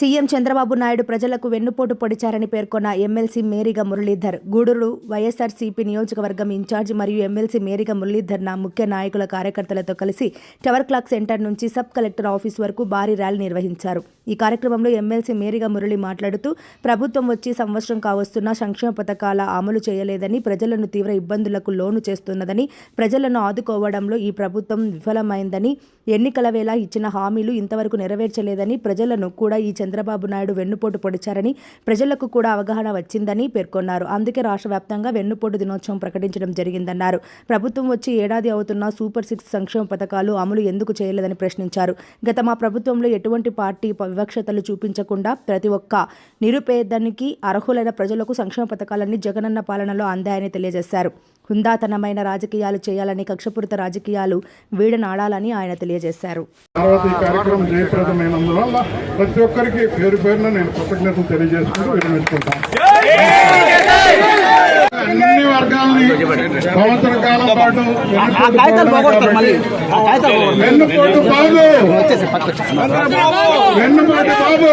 CM Chandrababu Naidu ప్రజలకు వెన్నుపోటు పొడిచారని పేర్కొన్న ఎమ్మెల్సీ మేరిగ మురళీధర్, గూడూరు వైఎస్ఆర్సీపీ నియోజకవర్గం ఇన్ఛార్జి మరియు ఎమ్మెల్సీ మేరిగ మురళీధర్ ముఖ్య నాయకుల కార్యకర్తలతో కలిసి టవర్ క్లాక్ సెంటర్ నుంచి సబ్ కలెక్టర్ ఆఫీస్ వరకు భారీ ర్యాలీ నిర్వహించారు. ఈ కార్యక్రమంలో ఎమ్మెల్సీ మేరిగ మురళి మాట్లాడుతూ, ప్రభుత్వం వచ్చి సంవత్సరం కావస్తున్నా సంక్షేమ పథకాల అమలు చేయలేదని, ప్రజలను తీవ్ర ఇబ్బందులకు లోను చేస్తున్నదని, ప్రజలను ఆదుకోవడంలో ఈ ప్రభుత్వం విఫలమైందని, ఎన్నికల వేళ ఇచ్చిన హామీలు ఇంతవరకు నెరవేర్చలేదని, ప్రజలను కూడా ఈ చంద్రబాబు నాయుడు వెన్నుపోటు పొడిచారని ప్రజలకు కూడా అవగాహన వచ్చిందని పేర్కొన్నారు. అందుకే రాష్ట్ర వ్యాప్తంగా వెన్నుపోటు దినోత్సవం ప్రకటించడం జరిగిందన్నారు. ప్రభుత్వం వచ్చి ఏడాది అవుతున్నా సూపర్ 6 సంక్షేమ పథకాలు అమలు ఎందుకు చేయలేదని ప్రశ్నించారు. గత మా ప్రభుత్వంలో ఎటువంటి పార్టీ వివక్షతలు చూపించకుండా ప్రతి ఒక్క నిరుపేదనికి అర్హులైన ప్రజలకు సంక్షేమ పథకాలన్నీ జగనన్న పాలనలో అందాయని తెలియజేశారు. హుందాతనమైన రాజకీయాలు చేయాలని, కక్షపూరిత రాజకీయాలు వీడనాడాలని ఆయన తెలియజేశారు. ప్రతి ఒక్కరికి పేరు పేరున నేను కృతజ్ఞతలు తెలియజేసుకుంటూ విరమించుకుంటాను. అన్ని వర్గాలని సంవత్సర కాలం పాటు వెన్నుపోటు బాబు, వెన్నుపోటు బాబు,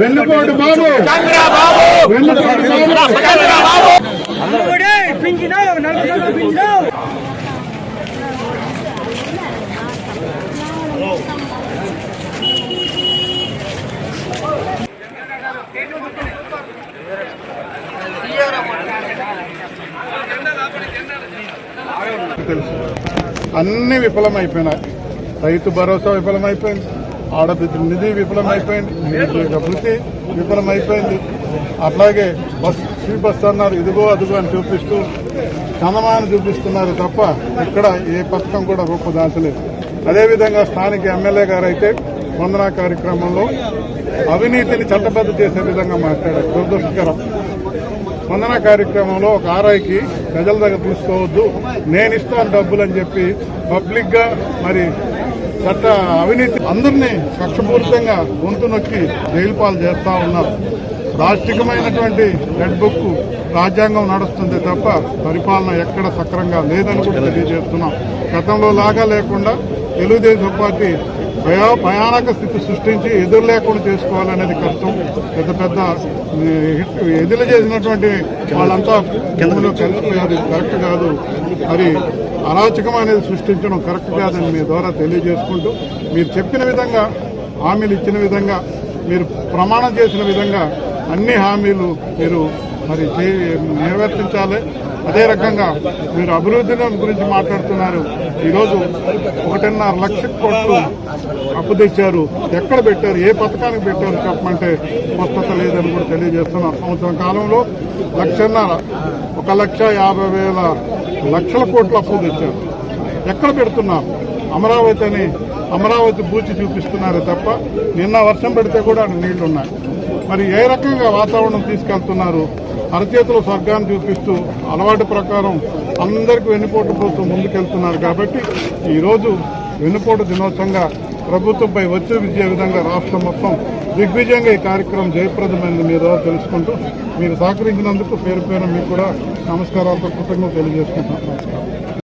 వెన్నుపోటు బాబు, వెన్నుపోటు బాబు. తెలుసు అన్ని విఫలమైపోయినాయి. రైతు భరోసా విఫలమైపోయింది, ఆడబిడ్డ నిధి విఫలమైపోయింది, నిరుద్యోగ వృత్తి విఫలమైపోయింది. అట్లాగే ఫ్రీ బస్ అన్నారు, ఇదిగో అదిగో అని చూపిస్తూ చందమాను చూపిస్తున్నారు తప్ప ఇక్కడ ఏ పథకం కూడా రూపుదాల్చలేదు. అదేవిధంగా స్థానిక ఎమ్మెల్యే గారు అయితే వందనా కార్యక్రమంలో అవినీతిని చట్టబద్ధ చేసే విధంగా మాట్లాడారు. దురదృష్టకరం. వందన కార్యక్రమంలో ఒక ఆర్ఐకి ప్రజల దగ్గర తీసుకోవద్దు, నేను ఇస్తాను డబ్బులు అని చెప్పి పబ్లిక్ గా మరి చట్ట అవినీతి అందరినీ కక్షపూరితంగా గొంతు నొక్కి జైలు పాలు చేస్తా ఉన్నారు. రాష్ట్రీయమైనటువంటి రెడ్ బుక్ రాజ్యాంగం నడుస్తుంది తప్ప పరిపాలన ఎక్కడ సక్రంగా లేదని కూడా తెలియజేస్తున్నాం. గతంలో లాగా లేకుండా తెలుగుదేశం పార్టీ భయానక స్థితి సృష్టించి ఎదురు లేకుండా చేసుకోవాలనేది కష్టం. పెద్ద పెద్ద ఎదురు చేసినటువంటి వాళ్ళంతా కిందలో కలిసిపోయారు. కరెక్ట్ కాదు. అది అరాచకం అనేది సృష్టించడం కరెక్ట్ కాదని మీ ద్వారా తెలియజేసుకుంటూ, మీరు చెప్పిన విధంగా, హామీలు ఇచ్చిన విధంగా, మీరు ప్రమాణం చేసిన విధంగా అన్ని హామీలు మీరు మరి నిర్వర్తించాలి. అదే రకంగా మీరు అభివృద్ధి గురించి మాట్లాడుతున్నారు. ఈరోజు 1.5 లక్షల కోట్లు అప్పు తెచ్చారు. ఎక్కడ పెట్టారు, ఏ పథకానికి పెట్టారు చెప్పమంటే స్పష్టత లేదని కూడా తెలియజేస్తున్నారు. సంవత్సరం కాలంలో 1,50,000 లక్షల కోట్ల అప్పు తెచ్చారు. ఎక్కడ పెడుతున్నారు? అమరావతి బూచి చూపిస్తున్నారు తప్ప నిన్న వర్షం పెడితే కూడా నీళ్లున్నాయి. మరి ఏ రకంగా వాతావరణం తీసుకెళ్తున్నారు? అరచేతుల స్వర్గాన్ని చూపిస్తూ అలవాటు ప్రకారం అందరికీ వెన్నుపోటు పోతూ ముందుకెళ్తున్నారు. కాబట్టి ఈరోజు వెన్నుపోటు దినోత్సవంగా ప్రభుత్వంపై వచ్చే విజయ విధంగా రాష్ట్రం మొత్తం దిగ్విజయంగా ఈ కార్యక్రమం జయప్రదమైంది మీరు తెలుసుకుంటూ, మీరు సహకరించినందుకు పేరు పేరు మీకు కూడా నమస్కారాలతో కృతజ్ఞతలు తెలియజేసుకుంటున్నాను.